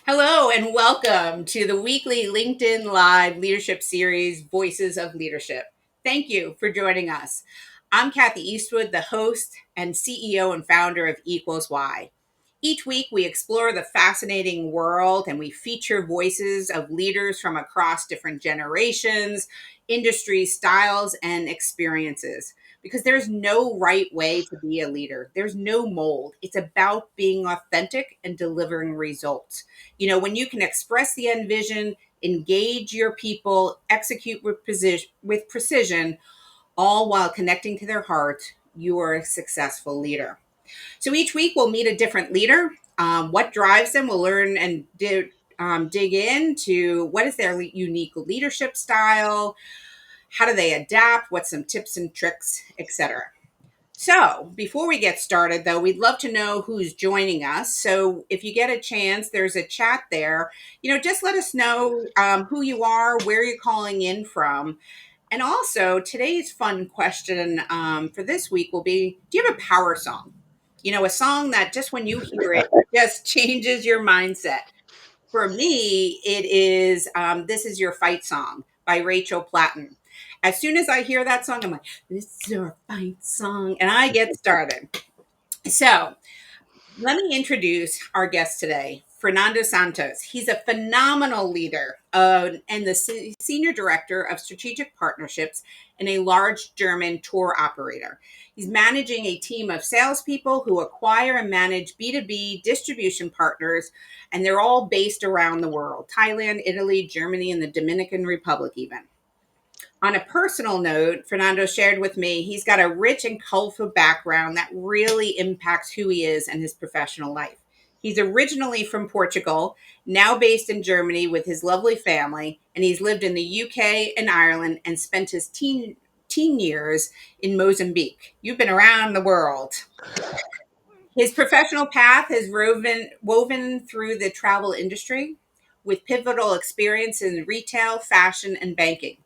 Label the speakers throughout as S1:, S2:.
S1: Hello and welcome to the weekly LinkedIn Live leadership series, Voices of Leadership. Thank you for joining us. I'm Kathy Eastwood, the host and CEO and founder of Equals Y. Each week, we explore the fascinating world and we feature voices of leaders from across different generations, industry styles, and experiences. Because there's no right way to be a leader, there's no mold. It's about being authentic and delivering results. When you can express the end vision, engage your people, execute with precision, all while connecting to their heart, you are a successful leader. So each week we'll meet a different leader. What drives them? We'll learn and dig into what is their unique leadership style, how do they adapt, what's some tips and tricks, etc. So, before we get started, though, we'd love to know who's joining us. So, if you get a chance, there's a chat there. Just let us know who you are, where you're calling in from. And also, today's fun question for this week will be: do you have a power song? A song that just when you hear it, just changes your mindset. For me, it is This Is Your Fight Song by Rachel Platten. As soon as I hear that song, I'm like, this is your fight song. And I get started. So let me introduce our guest today, Fernando Santos. He's a phenomenal leader and the senior director of strategic partnerships in a large German tour operator. He's managing a team of salespeople who acquire and manage B2B distribution partners, and they're all based around the world: Thailand, Italy, Germany, and the Dominican Republic, even. On a personal note, Fernando shared with me he's got a rich and colorful background that really impacts who he is and his professional life. He's originally from Portugal, now based in Germany with his lovely family, and he's lived in the UK and Ireland and spent his teen years in Mozambique. You've been around the world. His professional path has woven through the travel industry with pivotal experience in retail, fashion, and banking.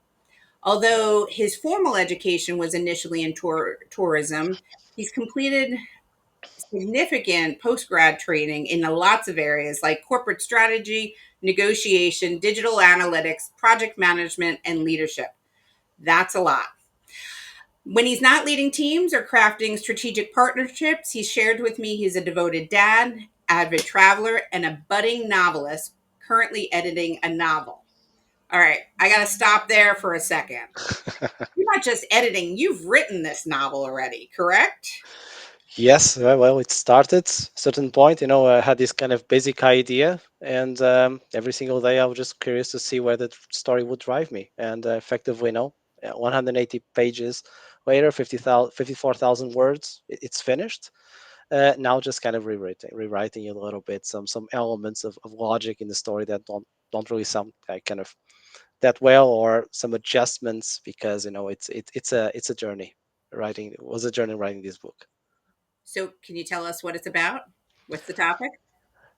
S1: Although his formal education was initially in tourism, he's completed significant post-grad training in lots of areas like corporate strategy, negotiation, digital analytics, project management, and leadership. That's a lot. When he's not leading teams or crafting strategic partnerships, he shared with me he's a devoted dad, avid traveler, and a budding novelist currently editing a novel. All right, I got to stop there for a second. You're not just editing, you've written this novel already, correct?
S2: Yes, well, it started certain point. I had this kind of basic idea, and every single day I was just curious to see where the story would drive me. And effectively, 180 pages later, 54,000 words, it's finished. Now just kind of rewriting it a little bit, some elements of logic in the story that don't really sound kind of that well, or some adjustments because it's a journey. Writing it was a journey writing this book.
S1: So, can you tell us what it's about? What's the topic?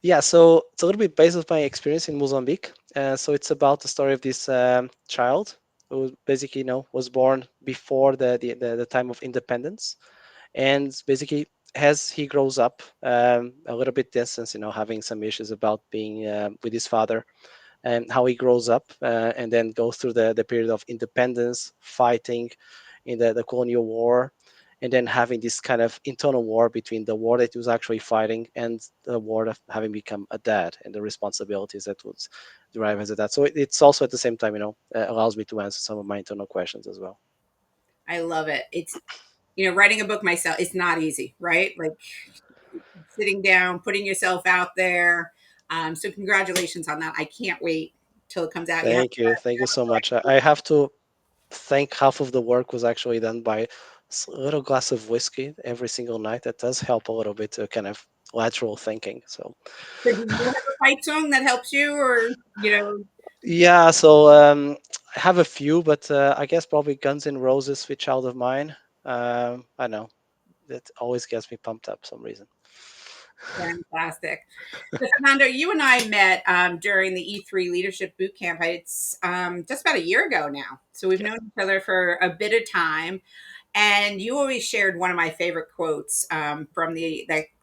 S2: Yeah, so it's a little bit based on my experience in Mozambique. So it's about the story of this child who basically, was born before the time of independence, and basically as he grows up, a little bit distance, having some issues about being with his father, and how he grows up, and then goes through the period of independence, fighting in the colonial war, and then having this kind of internal war between the war that he was actually fighting and the war of having become a dad and the responsibilities that would derive as a dad. So it's also at the same time, allows me to answer some of my internal questions as well.
S1: I love it. Writing a book myself, it's not easy, right? Like sitting down, putting yourself out there. So, congratulations on that. I can't wait till it comes out. You have
S2: Thank you so much. I have to thank half of the work was actually done by a little glass of whiskey every single night. That does help a little bit to kind of lateral thinking. So
S1: So, do you have a fight song that helps you, or you know?
S2: yeah, so I have a few, but I guess probably Guns N' Roses, Sweet Child of Mine. I know that always gets me pumped up for some reason.
S1: Fantastic. So, Fernando, you and I met during the E3 Leadership Bootcamp. It's just about a year ago now. So we've
S2: Yeah.
S1: known each other for a bit of time. And you always shared one of my favorite quotes from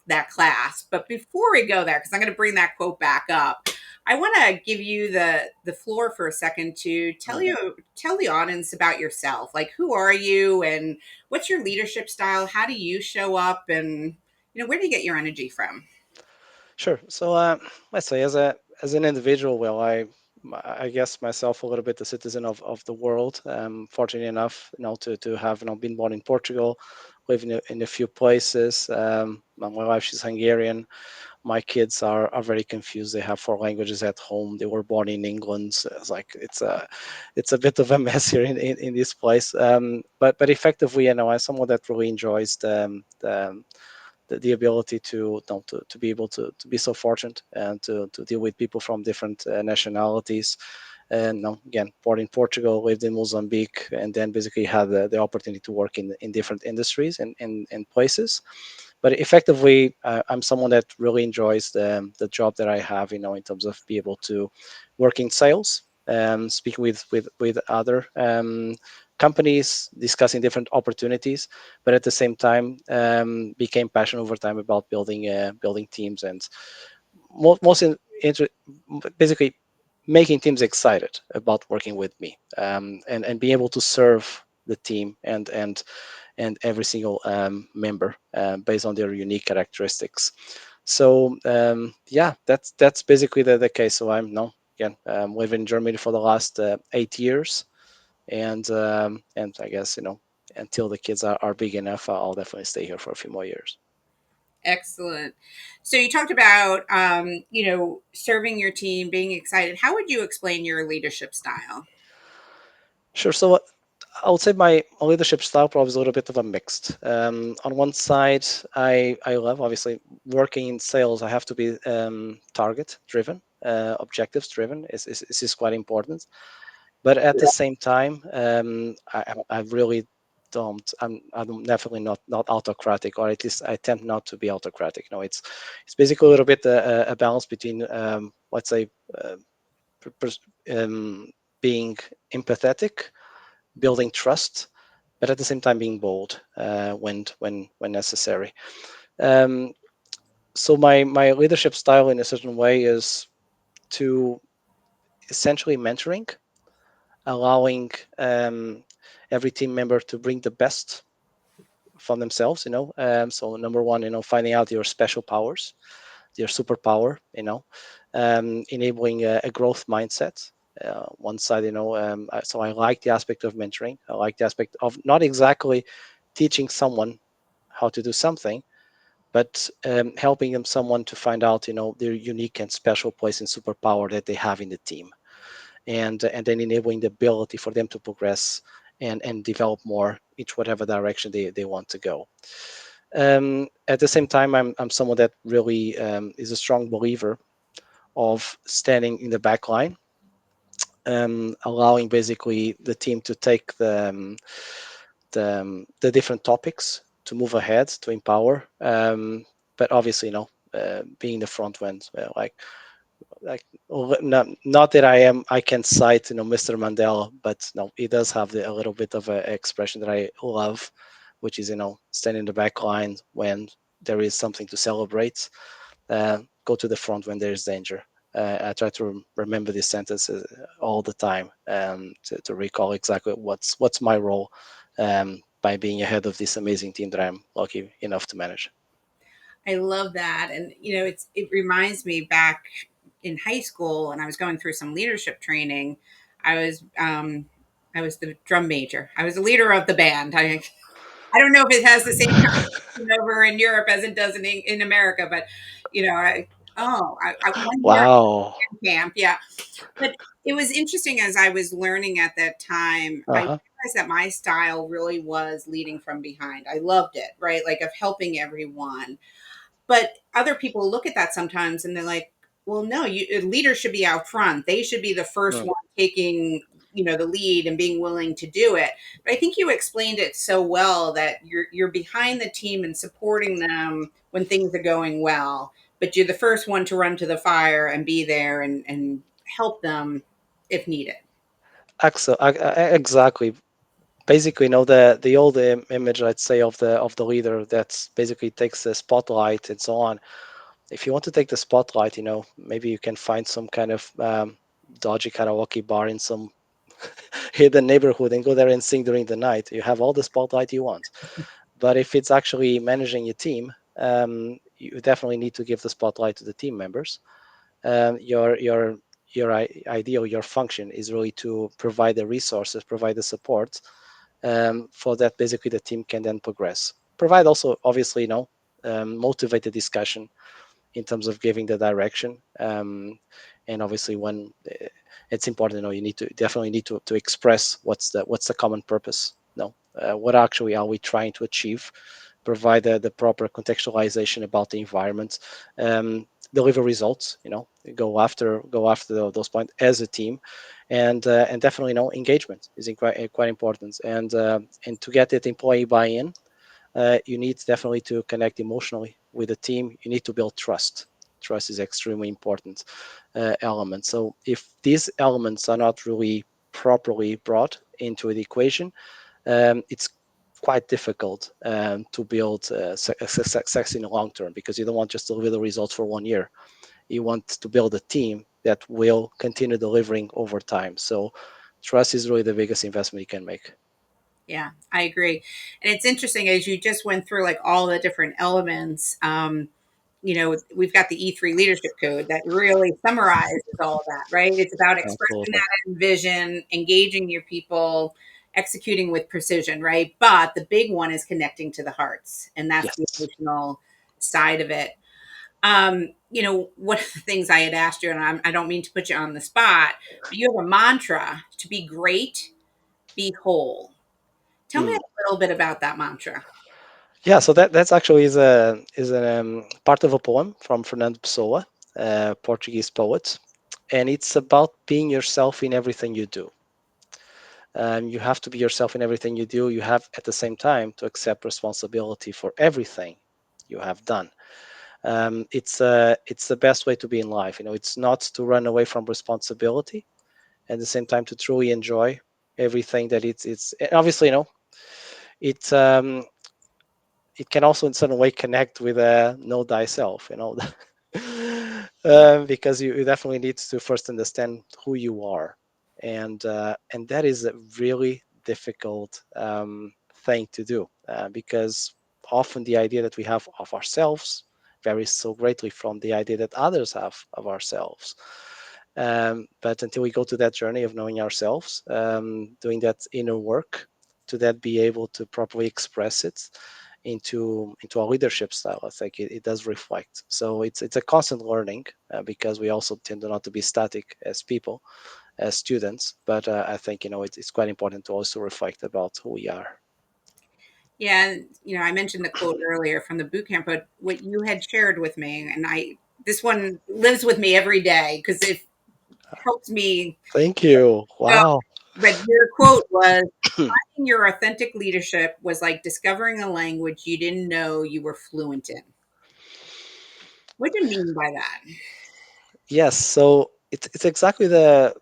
S1: that class. But before we go there, because I'm going to bring that quote back up, I want to give you the floor for a second to
S2: Mhm.
S1: tell the audience about yourself. Like, who are you, and what's your leadership style? How do you show up, and where do you get your energy from?
S2: Sure. So let's say as an individual, well, I guess myself a little bit a citizen of the world. Fortunate enough, to have been born in Portugal, live in a few places. My wife, she's Hungarian. My kids are very confused. They have four languages at home. They were born in England. So it's like it's a bit of a mess here in this place. But effectively, I'm someone that really enjoys the ability to, to be able to be so fortunate and to deal with people from different nationalities. And again, born in Portugal, lived in Mozambique, and then basically had the opportunity to work in different industries and places. But effectively, I'm someone that really enjoys the job that I have, in terms of be able to work in sales, speaking with other companies, discussing different opportunities, but at the same time, became passionate over time about building teams and most basically making teams excited about working with me, and being able to serve the team and every single member, based on their unique characteristics. So yeah, that's basically the case. So I'm no again, living in Germany for the last 8 years, and I guess until the kids are big enough, I'll definitely stay here for a few more years.
S1: Excellent. So you talked about serving your team, being excited. How would you explain your leadership style?
S2: Sure. So I would say my leadership style probably is a little bit of a mixed. On one side, I love obviously working in sales. I have to be target driven, objectives driven. Is quite important. But at the same time, I really don't. I'm definitely not autocratic, or at least I tend not to be autocratic. No, it's basically a little bit a balance between, let's say, uh, per- pers- um, being empathetic, building trust, but at the same time being bold, when necessary. Um, so my leadership style in a certain way is to essentially mentoring, allowing every team member to bring the best from themselves. So number one, finding out your special powers, your superpower. Enabling a growth mindset. One side, so I like the aspect of mentoring. I like the aspect of not exactly teaching someone how to do something, but helping them someone to find out, their unique and special place and superpower that they have in the team, and then enabling the ability for them to progress and develop more each whatever direction they want to go. At the same time, I'm someone that really is a strong believer of standing in the back line, allowing basically the team to take the different topics to move ahead, to empower. But obviously, being the front end, like not that I can cite Mr. Mandela, but no, he does have a little bit of a expression that I love, which is stand in the back line when there is something to celebrate, go to the front when there is danger. I try to remember these sentences all the time, to recall exactly what's my role, by being ahead of this amazing team that I'm lucky enough to manage.
S1: I love that. And it reminds me back in high school, and I was going through some leadership training. I was I was the drum major. I was the leader of the band. I don't know if it has the same connotation over in Europe as it does in America, but one year
S2: Wow.
S1: in camp, yeah. But it was interesting as I was learning at that time. I
S2: Uh-huh.
S1: realized that my style really was leading from behind. I loved it, right? Like of helping everyone. But other people look at that sometimes and they're like, well, no, leaders should be out front. They should be the first
S2: Mm.
S1: one taking, the lead and being willing to do it. But I think you explained it so well that you're behind the team and supporting them when things are going well, but you're the first one to run to the fire and be there and help them if needed.
S2: Exactly. Basically, the old image, I'd say, of the leader that's basically takes the spotlight and so on. If you want to take the spotlight, maybe you can find some kind of dodgy karaoke bar in some hidden neighborhood and go there and sing during the night. You have all the spotlight you want. But if it's actually managing your team, you definitely need to give the spotlight to the team members. Your idea or your function is really to provide the resources, provide the support, for that basically the team can then progress. Provide also obviously motivate the discussion in terms of giving the direction, and obviously when it's important, you need to definitely need to express what's the common purpose. No, what actually are we trying to achieve? Provide the proper contextualization about the environment, deliver results. Go after those points as a team, and definitely engagement is quite important. And to get that employee buy-in, you need definitely to connect emotionally with the team. You need to build trust. Trust is extremely important element. So if these elements are not really properly brought into the equation, it's quite difficult to build success in the long term, because you don't want just to deliver the results for 1 year. You want to build a team that will continue delivering over time. So trust is really the biggest investment you can make.
S1: Yeah, I agree. And it's interesting as you just went through like all the different elements. We've got the E3 leadership code that really summarizes all of that, right? It's about expressing
S2: Absolutely.
S1: that vision, engaging your people, executing with precision, right? But the big one is connecting to the hearts, and that's the
S2: Yes.
S1: emotional side of it. One of the things I had asked you, and I don't mean to put you on the spot, but you have a mantra to be great, be whole. Tell me
S2: Mm.
S1: a little bit about that mantra.
S2: Yeah, so that's actually is a part of a poem from Fernando Pessoa, a Portuguese poet, and it's about being yourself in everything you do. You have to be yourself in everything you do. You have at the same time to accept responsibility for everything you have done. It's the best way to be in life. It's not to run away from responsibility, at the same time to truly enjoy everything that it's and obviously it it can also in certain way connect with know thyself, because you definitely need to first understand who you are, and that is a really difficult thing to do, because often the idea that we have of ourselves varies so greatly from the idea that others have of ourselves. But until we go to that journey of knowing ourselves, doing that inner work, to that be able to properly express it into our leadership style, I think it does reflect. So it's a constant learning, because we also tend not to be static as people, as students. But I think it's quite important to also reflect about who we are.
S1: Yeah, I mentioned the quote earlier from the boot camp, but what you had shared with me, and this one lives with me every day because it helps me.
S2: Thank you.
S1: Go.
S2: Wow.
S1: But your quote was, "Finding your authentic leadership was like discovering a language you didn't know you were fluent in." What do you mean by that?
S2: Yes. So it's exactly the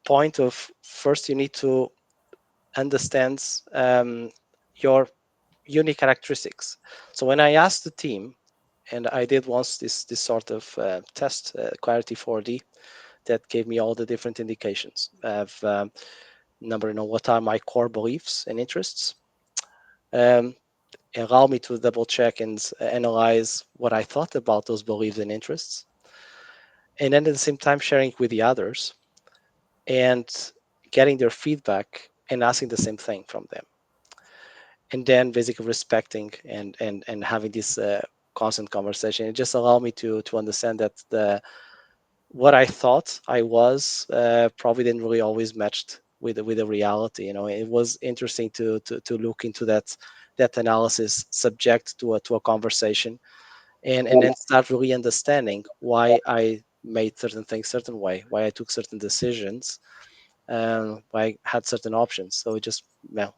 S2: point of first you need to understand your unique characteristics. So when I asked the team, and I did once this sort of test, Clarity 4D, that gave me all the different indications of number, what are my core beliefs and interests. Um, Allow me to double check and analyze what I thought about those beliefs and interests, and then at the same time sharing with the others and getting their feedback and asking the same thing from them, and then basically respecting and having this constant conversation. It just allowed me to understand that the what I thought I was probably didn't really always matched with the reality. It was interesting to look into that analysis, subject to a conversation, and then start really understanding why I made certain things certain way, why I took certain decisions, why I had certain options. So it just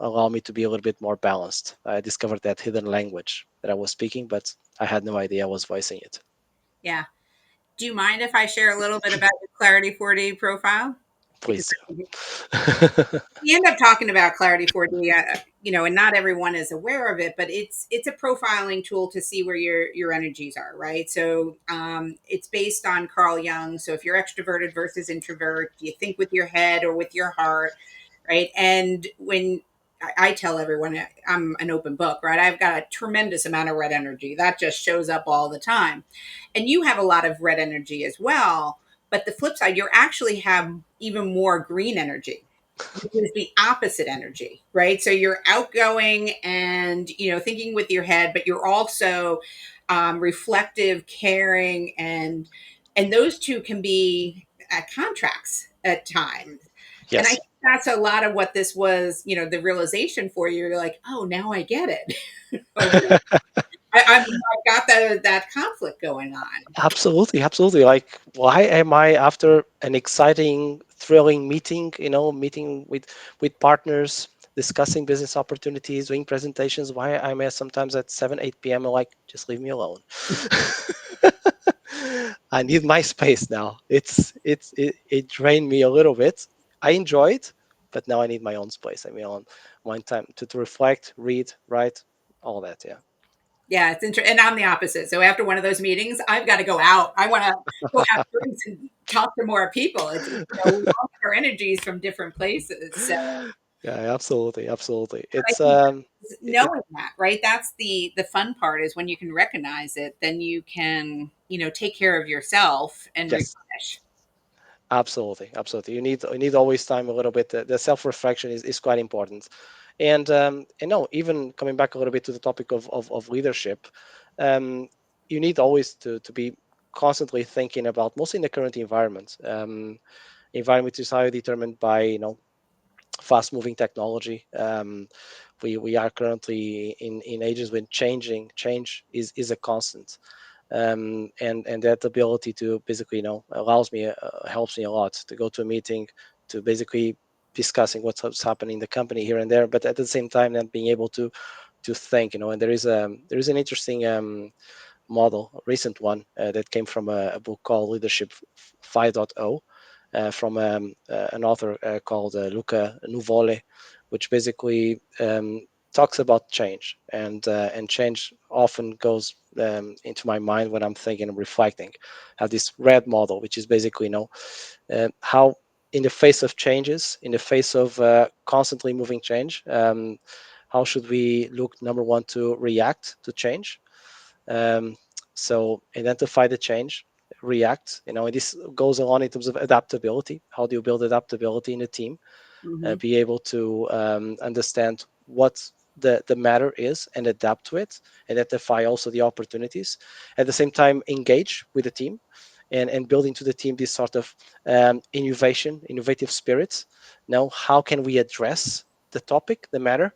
S2: allowed me to be a little bit more balanced. I discovered that hidden language that I was speaking, but I had no idea I was voicing it.
S1: Yeah. Do you mind if I share a little bit about your Clarity 4D profile? Because
S2: Please
S1: we end up talking about Clarity 4D. and not everyone is aware of it, but it's a profiling tool to see where your energies are, right? So it's based on Carl Jung. So if you're extroverted versus introvert, do you think with your head or with your heart, right? And when I tell everyone I'm an open book, right? I've got a tremendous amount of red energy that just shows up all the time, and you have a lot of red energy as well. But the flip side, you actually have even more green energy, is the opposite energy, right? So you're outgoing and thinking with your head, but you're also reflective, caring, and those two can be contracts at times. And I
S2: Yes.
S1: think that's a lot of what this was, the realization for you. You're like, oh, now I get it. Oh, wait, I've got that conflict going on.
S2: Absolutely, absolutely. Like, why am I after an exciting, thrilling meeting, meeting with partners, discussing business opportunities, doing presentations? Why I'm sometimes at 7, 8 p.m. I'm like, just leave me alone. I need my space now. It drained me a little bit. I enjoy it, but now I need my own space. I mean, on my time to reflect, read, write, all that. Yeah.
S1: Yeah, it's interesting. And I'm the opposite. So after one of those meetings, I've got to go out. I want to go have drinks and talk to more people. We all get our energies from different places. So
S2: Yeah, absolutely, absolutely.
S1: I
S2: It's
S1: think
S2: it
S1: knowing that, right? That's the fun part, is when you can recognize it, then you can, take care of yourself and
S2: yes,
S1: replenish.
S2: absolutely, absolutely. You need always time a little bit. The self reflection is quite important, and no, even coming back a little bit to the topic of leadership, um, you need always to be constantly thinking about, mostly in the current environment. Environment is highly determined by fast moving technology. We are currently in ages when change is a constant, and that ability to basically allows me helps me a lot to go to a meeting, to basically discussing what's happening in the company here and there, but at the same time then being able to think, and there is an interesting model, a recent one that came from a book called Leadership 5.0, from an author called Luca Nuvole, which basically talks about change, and change often goes into my mind when I'm thinking and reflecting. I have this red model, which is basically how in the face of changes, in the face of constantly moving change, how should we look, number one, to react to change, um, so identify the change, react. And this goes along in terms of adaptability. How do you build adaptability in a team?
S1: Hmm.
S2: Be able to understand what the matter is and adapt to it, identify also the opportunities. At the same time, engage with the team, and build into the team this sort of innovative spirits. Now, how can we address the topic, the matter?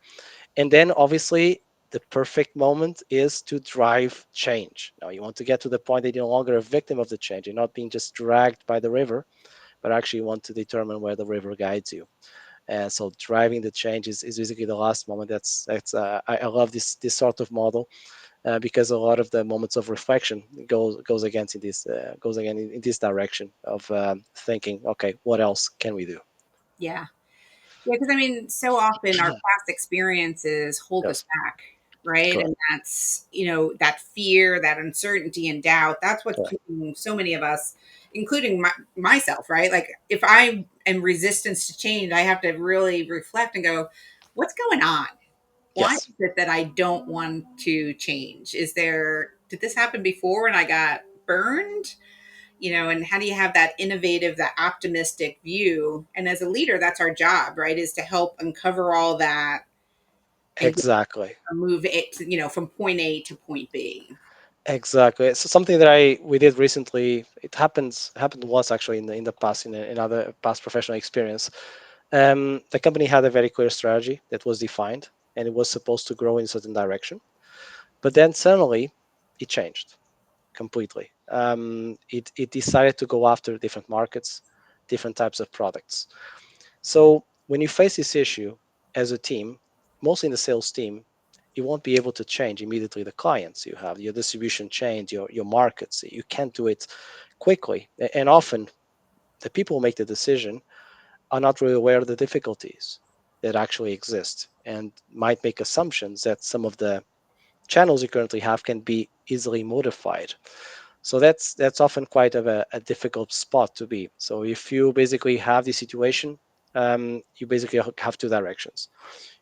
S2: And then obviously the perfect moment is to drive change. Now you want to get to the point that you're no longer a victim of the change. You're not being just dragged by the river, but actually want to determine where the river guides you. And so driving the change is basically the last moment. I love this sort of model, because a lot of the moments of reflection goes against in this goes again in this direction of thinking, okay, what else can we do?
S1: Yeah. Yeah, because I mean, so often our past experiences hold us
S2: Yes,
S1: back, right?
S2: correct,
S1: And that's, that fear, that uncertainty and doubt. That's what's
S2: correct.
S1: keeping so many of us, including myself, right? Like, if I am resistance to change, I have to really reflect and go, what's going on? Why is
S2: Yes.
S1: it that I don't want to change? Did this happen before and I got burned? And how do you have that innovative, that optimistic view? And as a leader, that's our job, right? Is to help uncover all that and
S2: Exactly.
S1: move it, from point A to point B.
S2: Exactly. So something that I we did recently. It happened once actually in the past, in other past professional experience. The company had a very clear strategy that was defined, and it was supposed to grow in a certain direction. But then suddenly, it changed completely. It decided to go after different markets, different types of products. So when you face this issue as a team, mostly in the sales team, you won't be able to change immediately the clients you have, your distribution chains, your markets. You can't do it quickly. And often the people who make the decision are not really aware of the difficulties that actually exist. and might make assumptions that some of the channels you currently have can be easily modified. So that's often quite of a difficult spot to be. So if you basically have the situation, you basically have two directions.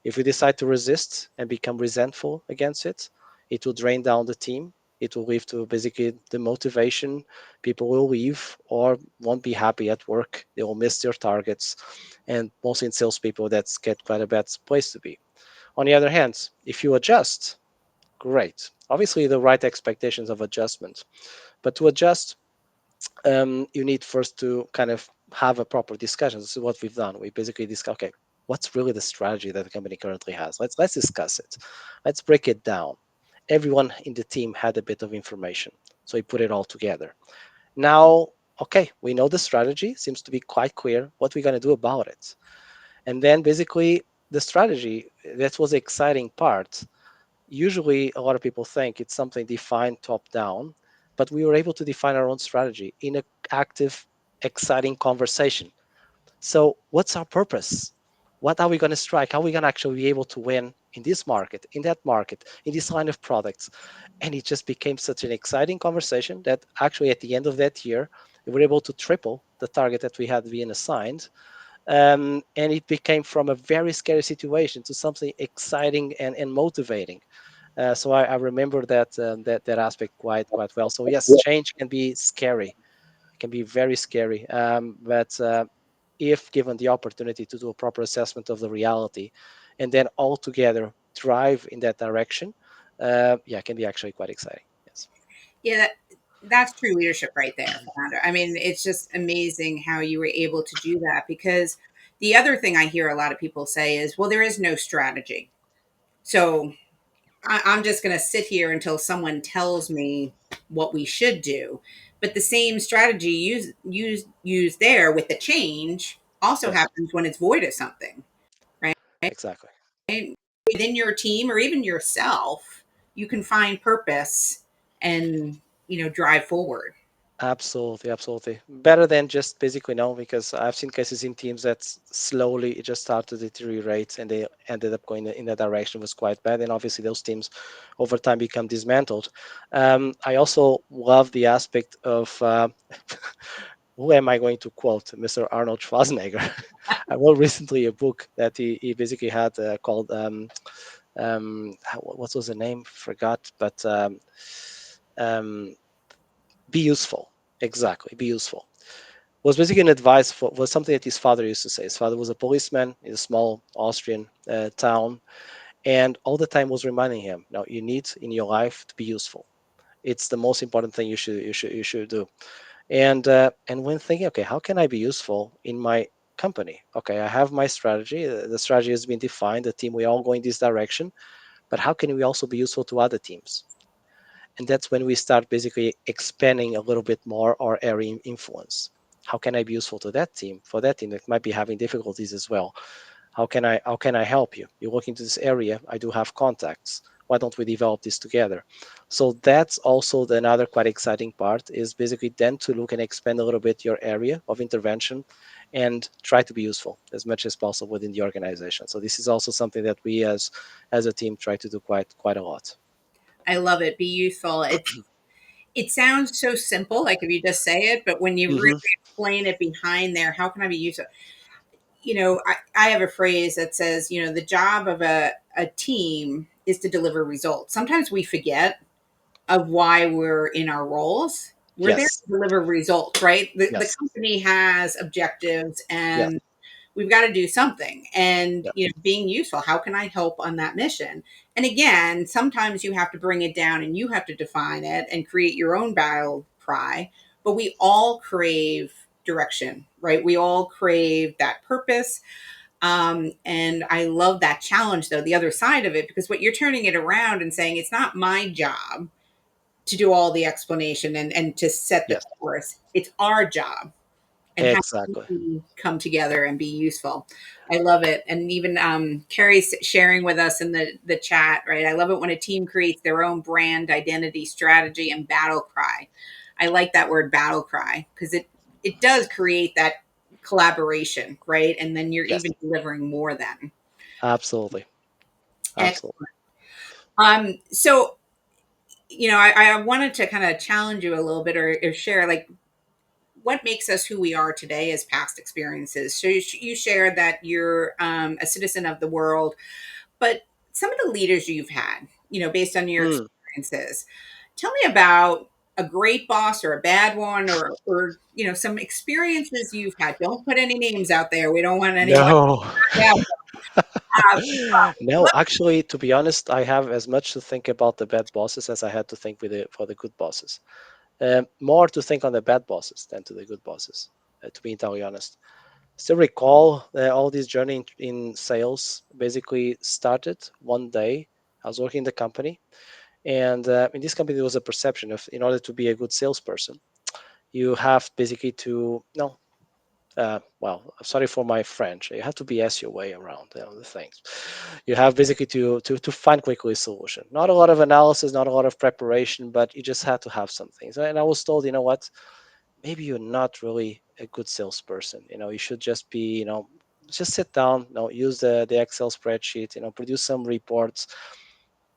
S2: If you decide to resist and become resentful against it, it will drain down the team. It will lead to basically the motivation. People will leave or won't be happy at work. They will miss their targets. And mostly in salespeople, that's get quite a bad place to be. On the other hand, if you adjust, great. Obviously, the right expectations of adjustment. But to adjust, you need first to kind of have a proper discussion. This is what we've done. We basically discuss, okay, what's really the strategy that the company currently has? Let's discuss it. Let's break it down. Everyone in the team had a bit of information, so we put it all together. Now, okay, we know the strategy seems to be quite clear. What we're going to do about it, and then basically the strategy, that was the exciting part. Usually a lot of people think it's something defined top down, but we were able to define our own strategy in an active, exciting conversation. So what's our purpose? What are we going to strike? How are we going to actually be able to win in this market, in that market, in this line of products? And it just became such an exciting conversation that actually at the end of that year we were able to triple the target that we had been assigned. And it became from a very scary situation to something exciting and motivating. So I remember that aspect quite well. So yes, change can be scary. It can be very scary. But if given the opportunity to do a proper assessment of the reality, and then all together drive in that direction, yeah, it can be actually quite exciting. Yes.
S1: Yeah, that's true leadership right there, Fernando. I mean, it's just amazing how you were able to do that because the other thing I hear a lot of people say is, well, there is no strategy. So I'm just going to sit here until someone tells me what we should do. But the same strategy used there with the change also
S2: Yes.
S1: happens when it's void of something, right?
S2: Exactly.
S1: Within your team or even yourself, you can find purpose and drive forward.
S2: Absolutely, absolutely. Better than just basically no, because I've seen cases in teams that slowly it just started to deteriorate and they ended up going in that direction was quite bad. And obviously those teams over time become dismantled. I also love the aspect of who am I going to quote? Mr. Arnold Schwarzenegger. I wrote recently a book that he basically had called what was the name? Forgot, but um, be useful. Exactly, be useful. Was basically an advice for was something that his father used to say. His father was a policeman in a small Austrian town, and all the time was reminding him, "Now you need in your life to be useful. It's the most important thing you should do." And when thinking, okay, how can I be useful in my company? Okay, I have my strategy. The strategy has been defined. The team, we all go in this direction, but how can we also be useful to other teams? And that's when we start basically expanding a little bit more our area influence. How can I be useful to that team, for that team that might be having difficulties as well? How can I help you? You look into this area, I do have contacts. Why don't we develop this together? So that's also another quite exciting part, is basically then to look and expand a little bit your area of intervention and try to be useful as much as possible within the organization. So this is also something that we as a team try to do quite a lot.
S1: I love it. Be useful. It sounds so simple, like if you just say it, but when you really
S2: Hmm.
S1: explain it behind there, how can I be useful? I have a phrase that says, the job of a team is to deliver results. Sometimes we forget of why we're in our roles. We're there
S2: Yes.
S1: to deliver results, right? The
S2: Yes.
S1: company has objectives
S2: Yes.
S1: and we've got to do something. And,
S2: Yep.
S1: being useful, how can I help on that mission? And again, sometimes you have to bring it down and you have to define it and create your own battle cry. But we all crave direction, right? We all crave that purpose. And I love that challenge, though, the other side of it, because what you're turning it around and saying it's not my job to do all the explanation and to set the
S2: Yes.
S1: course. It's our job. And how
S2: Exactly.
S1: we come together and be useful. I love it. And even Carrie's sharing with us in the chat, right? I love it when a team creates their own brand identity, strategy, and battle cry. I like that word battle cry because it does create that collaboration, right? And then you're
S2: Yes.
S1: even delivering more then.
S2: Absolutely. Absolutely.
S1: So I wanted to kind of challenge you a little bit, or share like what makes us who we are today as past experiences. So you shared that you're a citizen of the world, but some of the leaders you've had, based on your
S2: Hmm.
S1: experiences, tell me about a great boss or a bad one, or some experiences you've had. Don't put any names out there. We don't want anyone.
S2: No.
S1: Yeah. Uh,
S2: No,
S1: what,
S2: actually, to be honest, I have as much to think about the bad bosses as I had to think for the good bosses. More to think on the bad bosses than to the good bosses, to be entirely honest. Still recall all this journey in sales basically started one day. I was working in the company, and in this company, there was a perception of in order to be a good salesperson, you have basically to no well, sorry for my French. You have to BS your way around the things. You have basically to find quickly a solution. Not a lot of analysis, not a lot of preparation, but you just had to have some things. And I was told, you know what? Maybe you're not really a good salesperson. You should just be, just sit down, use the Excel spreadsheet, produce some reports.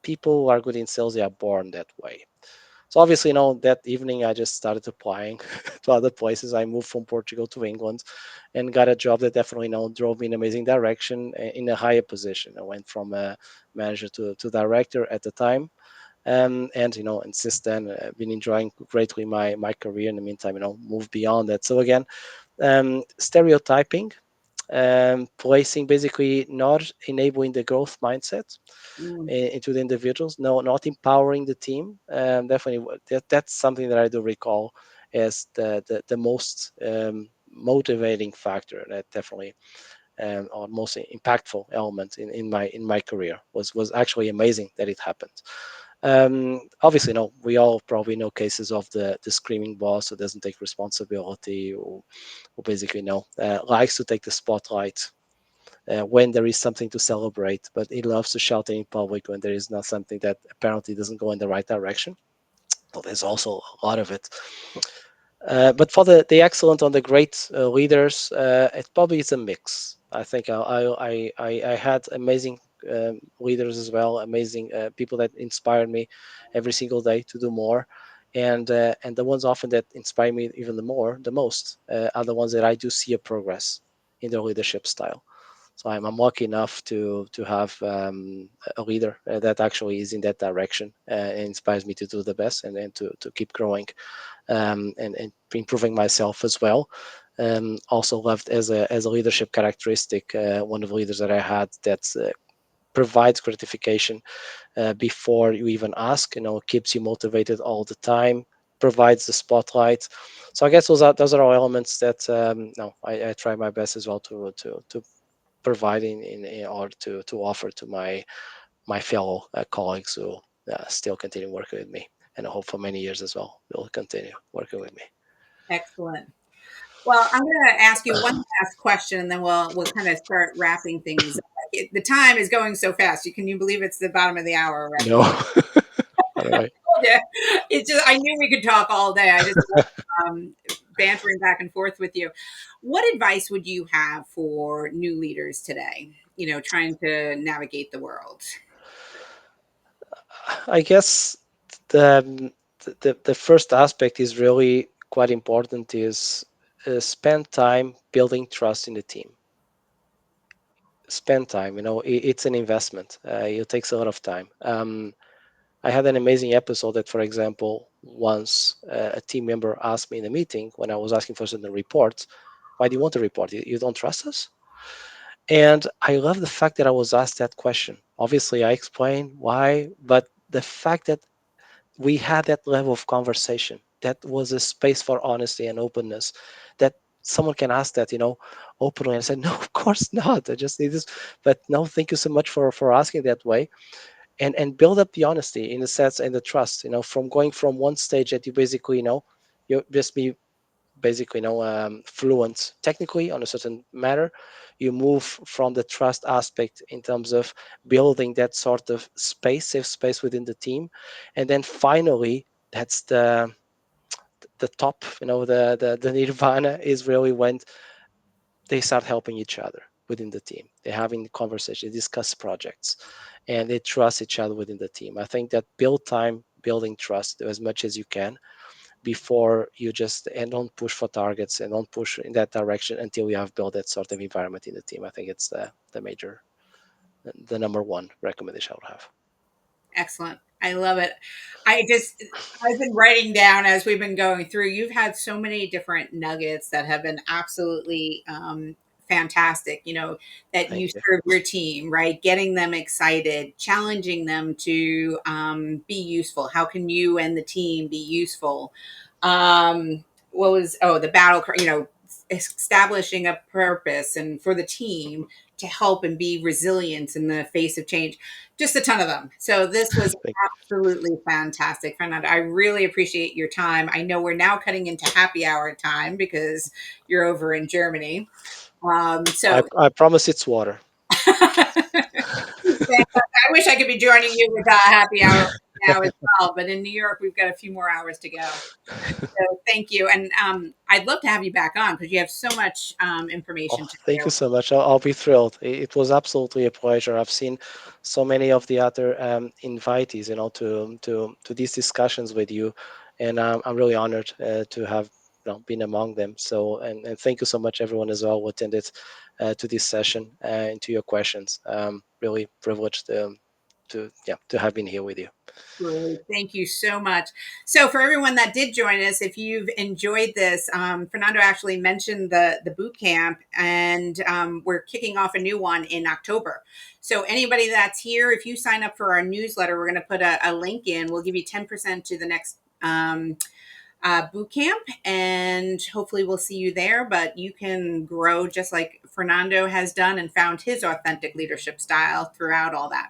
S2: People who are good in sales, they are born that way. So obviously, that evening I just started applying to other places. I moved from Portugal to England and got a job that definitely, drove me in an amazing direction in a higher position. I went from a manager to director at the time. And and since then I've been enjoying greatly my career. In the meantime, moved beyond that. So again, stereotyping, placing basically not enabling the growth mindset
S1: mm,
S2: into the individuals. No, not empowering the team. Definitely, that's something that I do recall as the most motivating factor. That definitely or most impactful element in my career was actually amazing that it happened. Obviously, no, we all probably know cases of the screaming boss who doesn't take responsibility, or who basically likes to take the spotlight when there is something to celebrate, but he loves to shout in public when there is not something that apparently doesn't go in the right direction. So there's also a lot of it. But for the excellent on the great leaders, it probably is a mix. I think I had amazing leaders as well, amazing people that inspired me every single day to do more. And the ones often that inspire me even the most, are the ones that I do see a progress in their leadership style. So I'm lucky enough to have a leader that actually is in that direction and inspires me to do the best and to keep growing and improving myself as well. Also loved as a leadership characteristic, one of the leaders that I had that provides gratification before you even ask. Keeps you motivated all the time, provides the spotlight. So I guess those are all elements that no, I try my best as well to provide in order to offer to my fellow colleagues who still continue working with me, and I hope for many years as well they'll continue working with me.
S1: excellent. Well, I'm going to ask you one last question, and then we'll kind of start wrapping things up. The time is going so fast. Can you believe it's the bottom of the hour already?
S2: No. By the way.
S1: Yeah. It's just I knew we could talk all day. I just love bantering back and forth with you. What advice would you have for new leaders today? Trying to navigate the world.
S2: I guess the first aspect is really quite important is spend time building trust in the team. Spend time, it's an investment. It takes a lot of time. I had an amazing episode that, for example, once a team member asked me in a meeting when I was asking for certain reports, why do you want a report? You don't trust us? And I love the fact that I was asked that question. Obviously, I explained why, but the fact that we had that level of conversation, that was a space for honesty and openness, that someone can ask that, openly, and say, no, of course not. I just need this. But no, thank you so much for asking that way, and build up the honesty in the sense and the trust, from going from one stage that you basically you just be basically fluent technically on a certain matter. You move from the trust aspect in terms of building that sort of safe space within the team, and then finally that's the top, the nirvana is really when they start helping each other. within the team. They're having conversations, they discuss projects, and they trust each other within the team. I think that build time, building trust as much as you can before you just and don't push for targets and don't push in that direction until you have built that sort of environment in the team. I think it's the major, the number one recommendation I would have.
S1: Excellent. I love it. I've been writing down as we've been going through. You've had so many different nuggets that have been absolutely fantastic. You know, that
S2: Thank
S1: you
S2: you.
S1: serve your team, right? Getting them excited, challenging them to be useful. How can you and the team be useful? What was, oh, the battle, you know, establishing a purpose and for the team to help and be resilient in the face of change, just a ton of them. So this was
S2: Thank
S1: absolutely fantastic, Fernando. I really appreciate your time. I know we're now cutting into happy hour time because you're over in Germany.
S2: I,
S1: So
S2: I promise it's water.
S1: I wish I could be joining you with happy hour now as well, but in New York, we've got a few more hours to go. So thank you. And I'd love to have you back on because you have so much
S2: Oh,
S1: information to
S2: thank
S1: share.
S2: you so much. I'll be thrilled. It was absolutely a pleasure. I've seen so many of the other invitees, to these discussions with you, and I'm really honored to have been among them. So, and thank you so much, everyone as well who attended to this session and to your questions. Really privileged to have been here with you.
S1: Great. Thank you so much. So, for everyone that did join us, if you've enjoyed this, Fernando actually mentioned the boot camp, and we're kicking off a new one in October. So, anybody that's here, if you sign up for our newsletter, we're going to put a link in. We'll give you 10% to the next boot camp, and hopefully, we'll see you there. But you can grow just like Fernando has done and found his authentic leadership style throughout all that.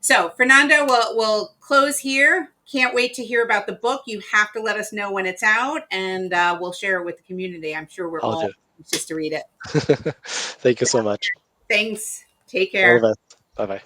S1: So, Fernando, we'll close here. Can't wait to hear about the book. You have to let us know when it's out, and we'll share it with the community. I'm sure we're
S2: I'll
S1: all
S2: do.
S1: anxious to read it.
S2: Thank you so much.
S1: Thanks. Take
S2: All
S1: care.
S2: the best. Bye bye.